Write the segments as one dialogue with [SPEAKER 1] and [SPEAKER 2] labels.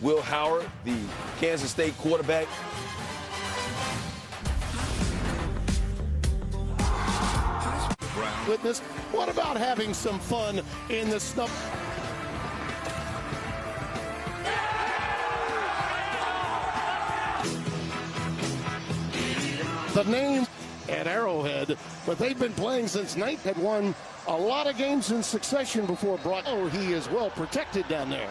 [SPEAKER 1] Will Howard, the Kansas State quarterback.
[SPEAKER 2] Goodness, what about having some fun in the snow? The name at Arrowhead, but they've been playing since Knight had won a lot of games in succession before Brock. Oh, he is well protected down there.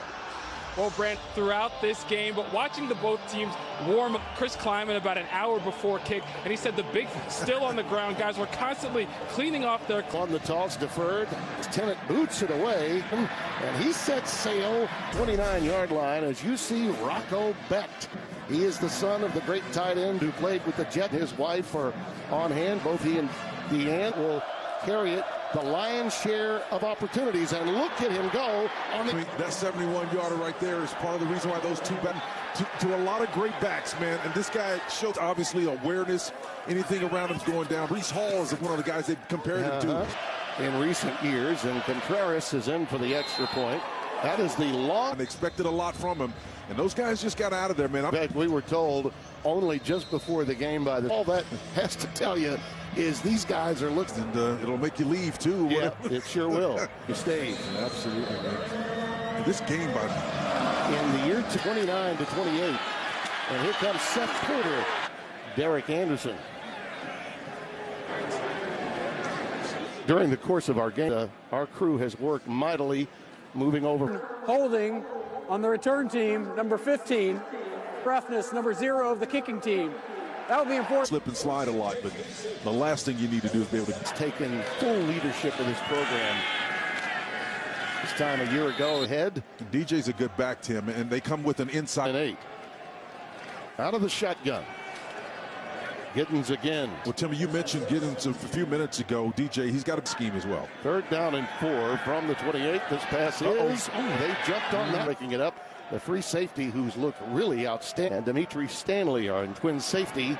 [SPEAKER 3] Well, Brent, throughout this game, but watching the both teams warm up, Chris Kleiman about an hour before kick, and he said the big still on the ground. Guys were constantly cleaning off their...
[SPEAKER 2] On the toss, deferred. Tennant boots it away, and he sets sail 29-yard line as you see Rocco Becht. He is the son of the great tight end who played with the Jets. His wife are on hand. Both he and Deanne will carry it. The lion's share of opportunities, and look at him go on the...
[SPEAKER 4] That 71-yarder right there is part of the reason why those two back to a lot of great backs, man. And this guy shows obviously awareness. Anything around him's going down. Reese Hall is one of the guys they compared him to
[SPEAKER 2] in recent years, and Contreras is in for the extra point. That is the long...
[SPEAKER 4] And they expected a lot from him, and those guys just got out of there, man.
[SPEAKER 2] In fact, we were told only just before the game by the... All that has to tell you is these guys are looking...
[SPEAKER 4] And it'll make you leave, too.
[SPEAKER 2] Yeah, it sure will. You stay.
[SPEAKER 4] Absolutely, man. This game,
[SPEAKER 2] in the year 29 to 28. And here comes Seth Porter. Derek Anderson. During the course of our game, our crew has worked mightily moving over.
[SPEAKER 5] Holding on the return team, number 15. Roughness, number 0 of the kicking team. That would be important.
[SPEAKER 4] Slip and slide a lot, but the last thing you need to do is be able to...
[SPEAKER 2] It's taken full leadership of this program. This time a year ago ahead.
[SPEAKER 4] DJ's a good back, Tim, and they come with an inside
[SPEAKER 2] 8. Out of the shotgun. Giddens again.
[SPEAKER 4] Well, Timmy, you mentioned Giddens a few minutes ago. DJ, he's got a scheme as well.
[SPEAKER 2] 3rd down and 4 from the 28. This pass is... Oh, they jumped on that, making it up. The free safety who's looked really outstanding. And Dimitri Stanley are in twin safety.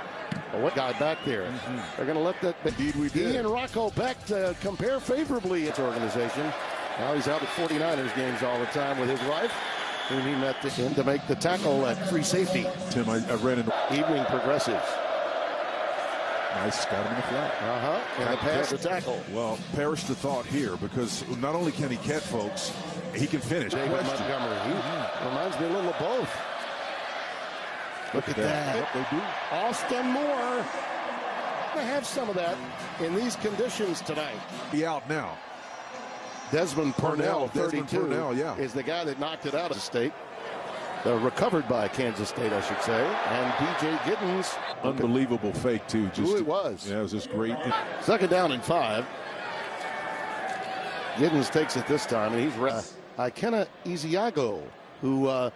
[SPEAKER 2] What guy back there? They're going to let that...
[SPEAKER 4] Indeed we did.
[SPEAKER 2] He and Rocco Becht compare favorably its organization. Now he's out at 49ers games all the time with his wife, whom he met in to make the tackle at free safety.
[SPEAKER 4] Tim, I ran into...
[SPEAKER 2] Evening progressives.
[SPEAKER 4] Nice, got him in the flat.
[SPEAKER 2] And the pass, the tackle.
[SPEAKER 4] Well, perish the thought here, because not only can he catch folks, he can finish.
[SPEAKER 2] David Montgomery. He reminds me a little of both. Look at that.
[SPEAKER 4] Yep, they do.
[SPEAKER 2] Austin Moore. They have some of that in these conditions tonight.
[SPEAKER 4] Be out now.
[SPEAKER 2] Desmond Purnell, 32,
[SPEAKER 4] yeah,
[SPEAKER 2] is the guy that knocked it out of the state. Recovered by Kansas State, I should say. And DJ Giddens.
[SPEAKER 4] Unbelievable fake, too.
[SPEAKER 2] Just, it was.
[SPEAKER 4] Yeah, it was just great.
[SPEAKER 2] 2nd down and 5. Giddens takes it this time, and he's Ikenna Ezeago, who 50%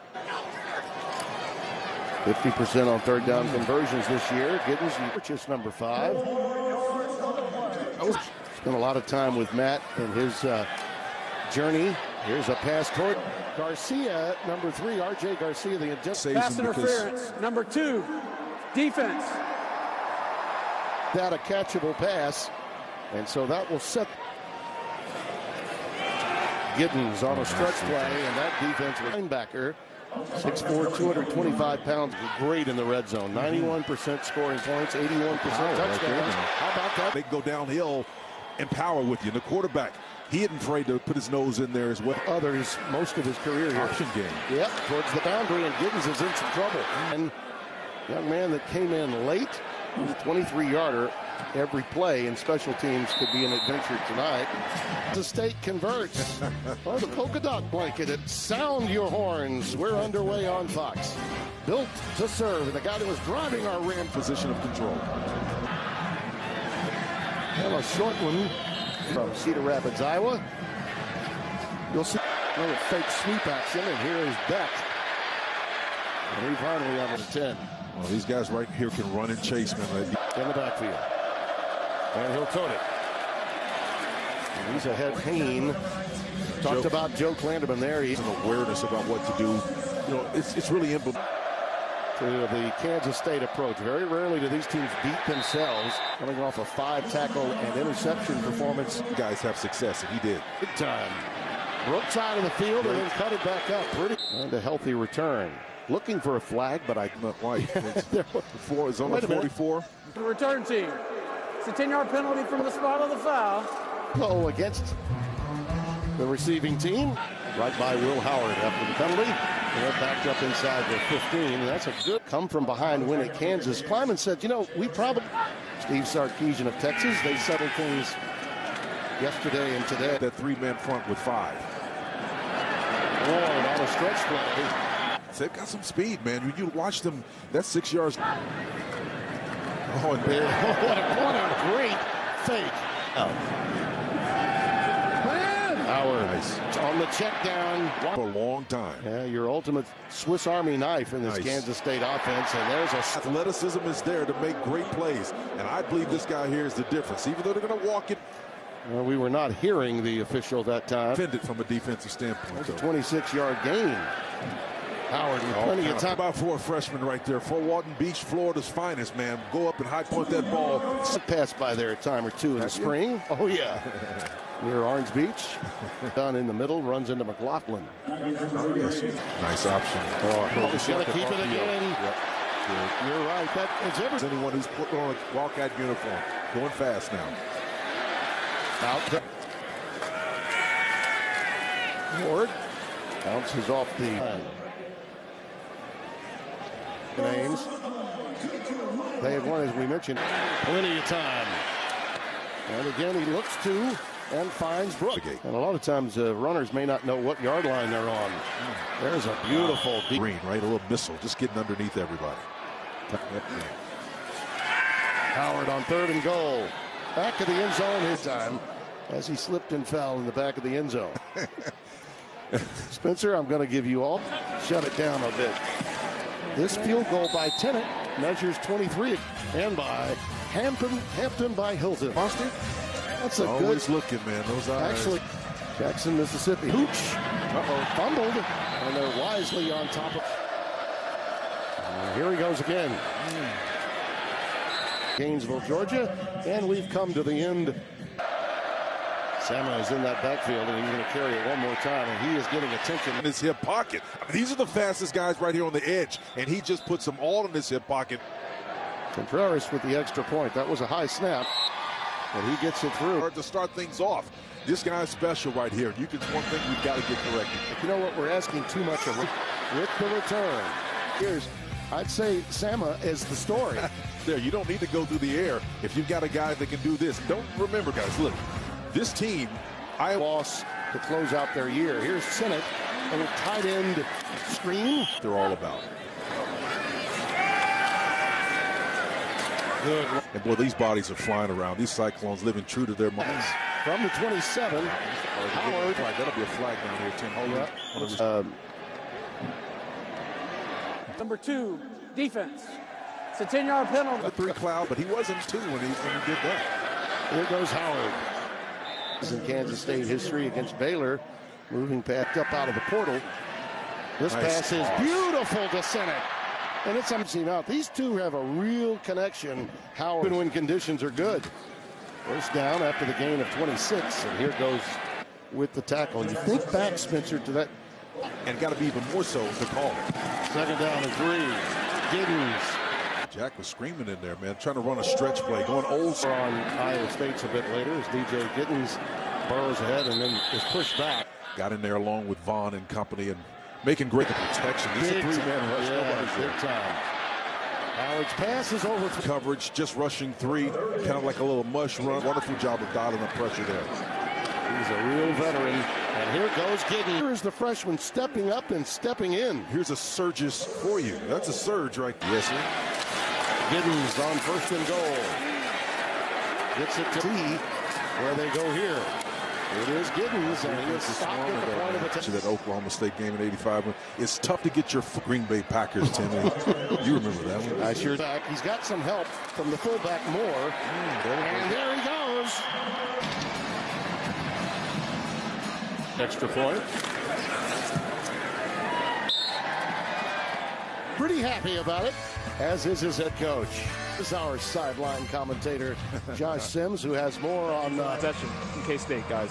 [SPEAKER 2] on 3rd down conversions this year. Giddens purchased number 5. Spent a lot of time with Matt and his journey. Here's a pass toward Garcia, number 3, R.J. Garcia, the
[SPEAKER 5] pass interference, number 2, defense.
[SPEAKER 2] That a catchable pass, and so that will set Giddens on a stretch play, and that defense with linebacker, 6'4", 225 pounds, great in the red zone. 91% scoring points, 81% touchdowns. How about that?
[SPEAKER 4] They go downhill and power with you. And the quarterback, he isn't afraid to put his nose in there as well.
[SPEAKER 2] Others, most of his career here.
[SPEAKER 4] Option game.
[SPEAKER 2] Yep, towards the boundary, and Giddens is in some trouble. And young man that came in late, was a 23-yarder every play, and special teams could be an adventure tonight. The state converts. Oh, the polka dot blanket. Sound your horns. We're underway on Fox. Built to serve, and the guy that was driving our ram.
[SPEAKER 4] Position of control.
[SPEAKER 2] And a short one from Cedar Rapids, Iowa. You'll see a little fake sweep action, and here is Becht. And he finally on the 10.
[SPEAKER 4] Well, these guys right here can run and chase, man.
[SPEAKER 2] In the backfield. And he'll tote it. And he's ahead. Payne talked about Joe Clanderman there. He's
[SPEAKER 4] an awareness about what to do. You know, it's really implemented.
[SPEAKER 2] To the Kansas State approach. Very rarely do these teams beat themselves. Coming off a 5 tackle and interception performance.
[SPEAKER 4] Guys have success, and he did.
[SPEAKER 2] Big time. Brooks out of the field and then cut it back up. Pretty and a healthy return. Looking for a flag, but I
[SPEAKER 4] not white. Four is on the 44.
[SPEAKER 5] The return team. It's a 10-yard penalty from the spot of the foul.
[SPEAKER 2] Goal against the receiving team. Right by Will Howard after the penalty. And they're backed up inside the 15. And that's a good come from behind win at Kansas. Kleiman said, you know, we probably... Steve Sarkisian of Texas, they settled things yesterday and today.
[SPEAKER 4] That three-man front with 5.
[SPEAKER 2] Ward on a stretch play.
[SPEAKER 4] They've got some speed, man. When you watch them, that's 6 yards. Oh, and
[SPEAKER 2] what a great fake. Howard on the check down.
[SPEAKER 4] For a long time.
[SPEAKER 2] Yeah, your ultimate Swiss Army knife in this Kansas State offense. And there's a
[SPEAKER 4] athleticism is there to make great plays. And I believe this guy here is the difference. Even though they're going to walk it.
[SPEAKER 2] Well, we were not hearing the official that time.
[SPEAKER 4] Defended from a defensive standpoint.
[SPEAKER 2] It's a 26-yard gain. Howard with plenty of time.
[SPEAKER 4] About for a freshman right there. For Walton Beach, Florida's finest, man. Go up and high point that ball.
[SPEAKER 2] Passed by there a time or two in the spring. Oh, yeah. Near Orange Beach. Down in the middle, runs into McLaughlin.
[SPEAKER 4] Oh, yes. Nice option.
[SPEAKER 2] He's going to keep it again.
[SPEAKER 4] Yep.
[SPEAKER 2] You're right. That is
[SPEAKER 4] anyone who's put on a Wildcat uniform. Going fast now.
[SPEAKER 2] Out there. Ward bounces off the names. They have won, as we mentioned, plenty of time. And again, he looks to and finds Brooks. And a lot of times runners may not know what yard line they're on. There's a beautiful
[SPEAKER 4] green, right? A little missile, just getting underneath everybody.
[SPEAKER 2] Howard on 3rd and goal. Back of the end zone his time as he slipped and fell in the back of the end zone. Spencer, I'm going to give you all. Shut it down a bit. This field goal by Tennant measures 23 and by Hampton by Hilton. Foster, that's a
[SPEAKER 4] always good looking, man. Those eyes.
[SPEAKER 2] Actually, Jackson, Mississippi. Hooch. Fumbled, and they're wisely on top of. Here he goes again. Gainesville, Georgia, and we've come to the end. Sama is in that backfield, and he's going to carry it one more time, and he is getting attention.
[SPEAKER 4] In his hip pocket. I mean, these are the fastest guys right here on the edge, and he just puts them all in his hip pocket.
[SPEAKER 2] Contreras with the extra point. That was a high snap, and he gets it through.
[SPEAKER 4] Hard to start things off. This guy's special right here. You can one thing we've got to get corrected.
[SPEAKER 2] You know what? We're asking too much of him with the return. Here's, I'd say, Sama is the story.
[SPEAKER 4] There, you don't need to go through the air if you've got a guy that can do this. Don't remember, guys, look. This team,
[SPEAKER 2] I lost to close out their year. Here's Sinnott, a little tight end screen.
[SPEAKER 4] They're all about.
[SPEAKER 2] Good.
[SPEAKER 4] And boy, these bodies are flying around. These Cyclones living true to their minds.
[SPEAKER 2] From the 27, Howard.
[SPEAKER 4] That'll be a flag down here, Tim. Hold up.
[SPEAKER 5] Number 2, defense. It's a 10-yard penalty.
[SPEAKER 4] 3 cloud, but he wasn't 2 when he did that.
[SPEAKER 2] Here goes Howard. In Kansas State history against Baylor, moving back up out of the portal. This pass is beautiful to Sinnott, and it's seen out. These two have a real connection. Howard, when conditions are good. First down after the gain of 26, and here goes with the tackle. You think back, Spencer, to that,
[SPEAKER 4] and got to be even more so to call it.
[SPEAKER 2] 2nd down and 3. Giddens.
[SPEAKER 4] Jack was screaming in there, man, trying to run a stretch play, going old.
[SPEAKER 2] On Iowa State's a bit later as DJ Giddens burrows ahead and then is pushed back.
[SPEAKER 4] Got in there along with Vaughn and company and making great protection. This is a 3-man rush.
[SPEAKER 2] Yeah, big time. Howard's pass is over.
[SPEAKER 4] Coverage, just rushing 3, kind of like a little mush run. Wonderful job of dialing the pressure there.
[SPEAKER 2] He's a real veteran. And here goes Giddens. Here is the freshman stepping up and stepping in.
[SPEAKER 4] Here's a surges for you. That's a surge right there. Yes, sir.
[SPEAKER 2] Giddens on 1st and goal. Gets it to T where they go here. It is Giddens, and he is stopped at the point of attack.
[SPEAKER 4] That Oklahoma State game in '85. It's tough to get your Green Bay Packers, Timmy. You remember that one?
[SPEAKER 2] I sure. He's got some help from the fullback Moore. And there he goes. Extra point. Pretty happy about it, as is his head coach. This is our sideline commentator, Josh Sims, who has more on
[SPEAKER 3] possession in K-State, guys.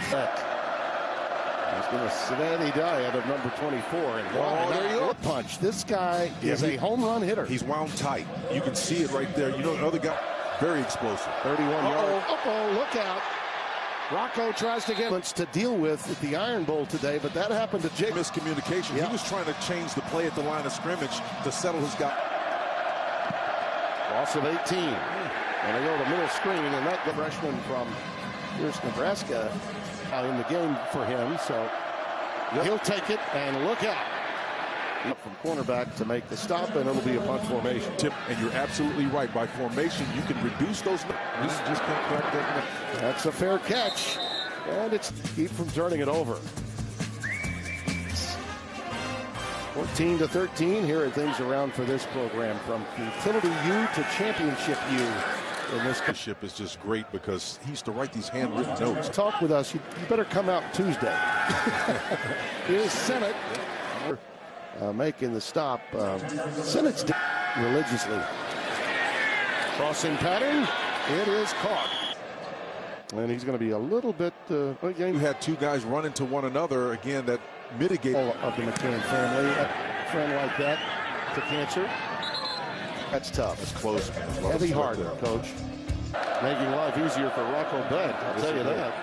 [SPEAKER 2] He's been a steady diet of number 24. And
[SPEAKER 4] there you go.
[SPEAKER 2] Punch. This guy is a home run hitter.
[SPEAKER 4] He's wound tight. You can see it right there. You know, the other guy, very explosive.
[SPEAKER 2] 31 yards. Uh-oh, look out. Rocco tries to get to deal with at the Iron Bowl today, but that happened to Jake.
[SPEAKER 4] Miscommunication.
[SPEAKER 2] Yep.
[SPEAKER 4] He was trying to change the play at the line of scrimmage to settle his guy.
[SPEAKER 2] Loss of 18. And they go to middle screen, and that the freshman from here's Nebraska in the game for him. So he'll take it, and look out. From cornerback to make the stop, and it'll be a punt formation.
[SPEAKER 4] And you're absolutely right. By formation, you can reduce those. This is just kind of crack that.
[SPEAKER 2] That's a fair catch, and it's keep from turning it over. 14-13. Here are things around for this program, from utility U to championship U. In this
[SPEAKER 4] ship is just great because he used to write these handwritten notes.
[SPEAKER 2] Talk with us. You better come out Tuesday. Here's Senate. Making the stop. Senate's religiously. Crossing pattern. It is caught. And he's going to be a little bit.
[SPEAKER 4] You had two guys run into one another again that mitigate.
[SPEAKER 2] Of the McCann family. A friend like that to cancer. That's tough.
[SPEAKER 4] It's close.
[SPEAKER 2] Heavy heart, Coach. Making life easier for Rocco Beck. I'll tell you that.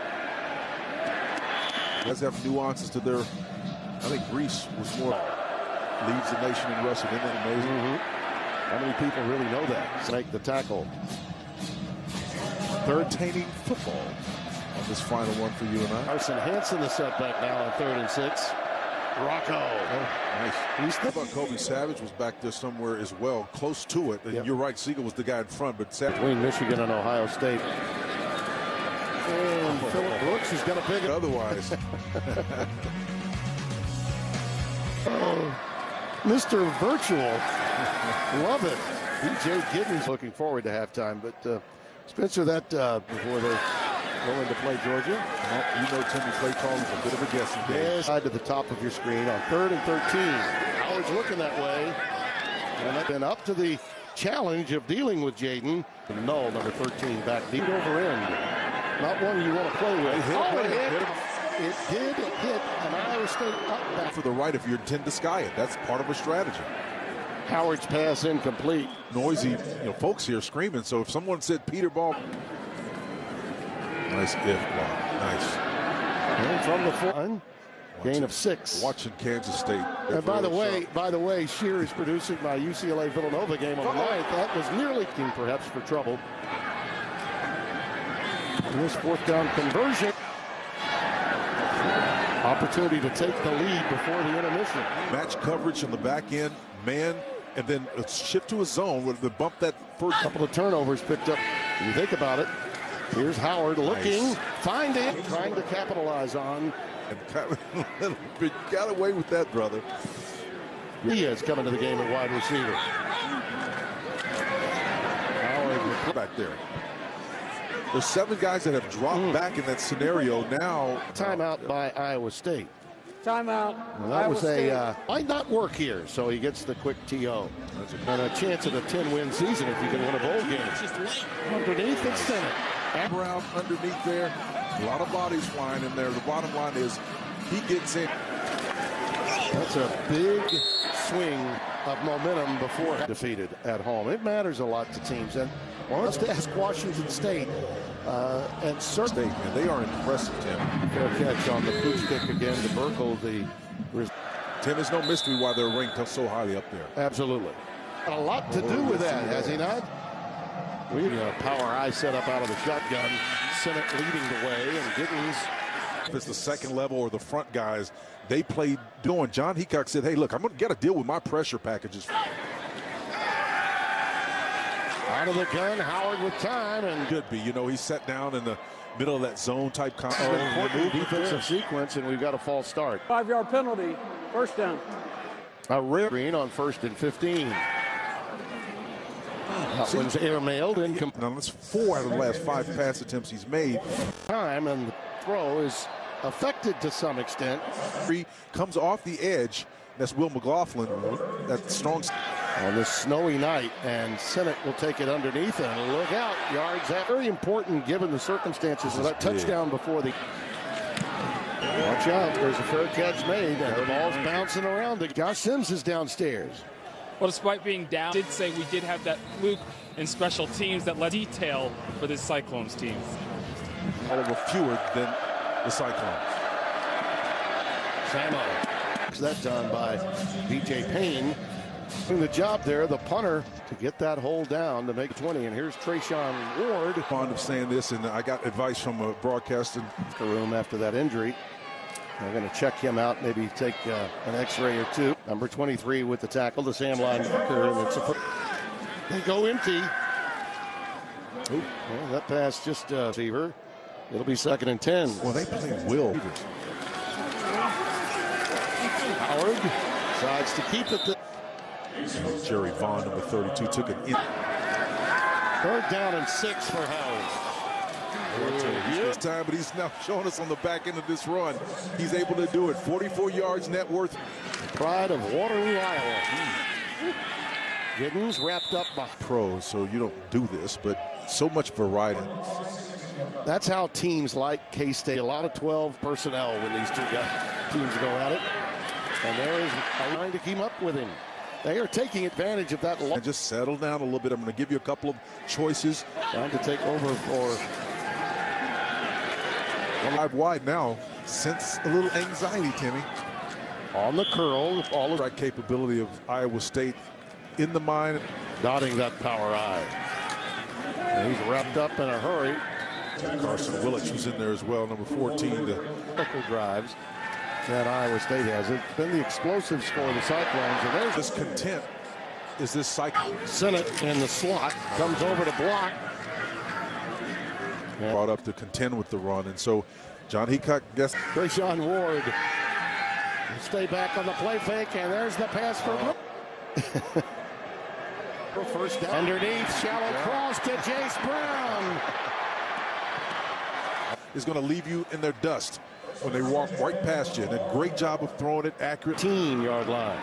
[SPEAKER 4] Guys have nuances to their. I think Greece was more. Leads the nation in rushing. Isn't that amazing?
[SPEAKER 2] How many people really know that? Make the tackle.
[SPEAKER 4] Third taining football on this final one for you and I.
[SPEAKER 2] Carson Hansen the setback now on 3rd and 6. Rocco.
[SPEAKER 4] Nice. He's about Kobe Savage was back there somewhere as well, close to it. And you're right, Siegel was the guy in front, but Savage.
[SPEAKER 2] Between Michigan and Ohio State. And Philip Brooks is going to pick it.
[SPEAKER 4] Otherwise.
[SPEAKER 2] Mr. Virtual. Love it. B.J. Giddens looking forward to halftime. But Spencer, that before they go into play Georgia.
[SPEAKER 4] Well, you know Timmy play call is a bit of a guessing game.
[SPEAKER 2] Yes. Side to the top of your screen on 3rd and 13. Howard's looking that way. And that's been up to the challenge of dealing with Jaden. Null, number 13, back deep over end. Not one you want to play with. It did hit an Iowa State up back.
[SPEAKER 4] For the right if you intend to sky it. That's part of a strategy.
[SPEAKER 2] Howard's pass incomplete.
[SPEAKER 4] Noisy, folks here screaming. So if someone said Peter Ball. Nice if block. Nice.
[SPEAKER 2] And from the front, gain of 6.
[SPEAKER 4] Watching Kansas State.
[SPEAKER 2] And by the way, Shear is producing my UCLA Villanova game on the 9th. That was nearly perhaps for trouble. And this 4th down conversion. Opportunity to take the lead before the intermission.
[SPEAKER 4] Match coverage on the back end, man, and then a shift to a zone with the bump that first.
[SPEAKER 2] Couple of turnovers picked up. When you think about it, here's Howard looking, finding, trying to capitalize on.
[SPEAKER 4] And got away with that, brother.
[SPEAKER 2] He is coming to the game at wide receiver. Howard
[SPEAKER 4] back there. There's 7 guys that have dropped back in that scenario now.
[SPEAKER 2] Timeout by Iowa State.
[SPEAKER 5] Timeout.
[SPEAKER 2] Well, that was might not work here, so he gets the quick TO. And a chance at a 10-win season if you can win a bowl game. Underneath it's Senate.
[SPEAKER 4] Brown underneath there. A lot of bodies flying in there. The bottom line is he gets in.
[SPEAKER 2] That's a big swing of momentum before defeated at home. It matters a lot to teams. And wants to ask Washington State and certainly
[SPEAKER 4] they are impressive, Tim.
[SPEAKER 2] Fair catch on the pooch kick again to Burkle.
[SPEAKER 4] Tim, is no mystery why they're ranked so highly up there.
[SPEAKER 2] Absolutely. A lot to do with that, has he not? We have a power eye set up out of the shotgun. Senate leading the way, and Giddens.
[SPEAKER 4] If it's the second level or the front guys, they played doing. John Heacock said, hey, look, I'm going to get to deal with my pressure packages.
[SPEAKER 2] Out of the gun, Howard with time, and
[SPEAKER 4] could be. He sat down in the middle of that zone type
[SPEAKER 2] defensive sequence, and we've got a false start.
[SPEAKER 5] 5-yard penalty, 1st down.
[SPEAKER 2] A rip green on 1st and 15. That one's air-mailed.
[SPEAKER 4] Now that's 4 out of the last 5 pass attempts he's made.
[SPEAKER 2] Time, and the throw is affected to some extent.
[SPEAKER 4] Comes off the edge. That's Will McLaughlin. That strong.
[SPEAKER 2] On this snowy night, and Senate will take it underneath, and look out, yards. Very important given the circumstances of that touchdown before the Watch out. There's a fair catch made, and the ball's bouncing around. Josh Sims is downstairs.
[SPEAKER 3] Well, despite being down, did say we did have that fluke in special teams that led detail for this Cyclones team.
[SPEAKER 4] All over fewer than the Cyclones.
[SPEAKER 2] Samo. That done by B.J. Payne. Doing the job there, the punter, to get that hole down to make 20. And here's Trayshawn Ward.
[SPEAKER 4] Fond of saying this, and I got advice from a broadcaster.
[SPEAKER 2] Room after that injury. They're going to check him out, maybe take an x-ray or two. Number 23 with the tackle, the Sam linebacker. They go empty. Well, that pass just receiver. It'll be 2nd and 10.
[SPEAKER 4] Well, they play Will.
[SPEAKER 2] Howard decides to keep it.
[SPEAKER 4] Jerry Vaughn, number 32, took it in.
[SPEAKER 2] 3rd down and 6 for Howard.
[SPEAKER 4] This time, but he's now showing us on the back end of this run. He's able to do it. 44 yards net worth.
[SPEAKER 2] Pride of Waterloo, Iowa. Giddens wrapped up by
[SPEAKER 4] pros, so you don't do this, but so much variety.
[SPEAKER 2] That's how teams like K-State, a lot of 12 personnel when these two teams go at it. And there is a line to keep up with him. They are taking advantage of that.
[SPEAKER 4] And just settle down a little bit. I'm going to give you a couple of choices.
[SPEAKER 2] Trying to take over for
[SPEAKER 4] 5 wide now. Sense a little anxiety, Timmy.
[SPEAKER 2] On the curl. All of
[SPEAKER 4] right capability of Iowa State in the mind.
[SPEAKER 2] Dotting that power I. And he's wrapped up in a hurry.
[SPEAKER 4] Carson Willich was in there as well, number 14. The
[SPEAKER 2] drives that Iowa State has. It's been the explosive score of the Cyclones. And there's
[SPEAKER 4] this content is this Cyclone.
[SPEAKER 2] Sennett in the slot comes over to block.
[SPEAKER 4] Brought up to contend with the run, and so John Heacock gets
[SPEAKER 2] Trayshawn Ward will stay back on the play fake, and there's the pass for first down. Underneath, shallow cross to Jace Brown.
[SPEAKER 4] Is going to leave you in their dust when they walk right past you. And a great job of throwing it accurate.
[SPEAKER 2] 15-yard line.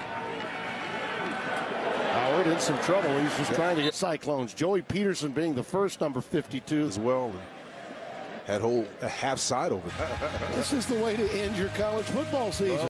[SPEAKER 2] Howard in some trouble. He's just trying to get Cyclones. Joey Peterson being the first, number 52
[SPEAKER 4] as well. Had a half side over.
[SPEAKER 2] This is the way to end your college football season.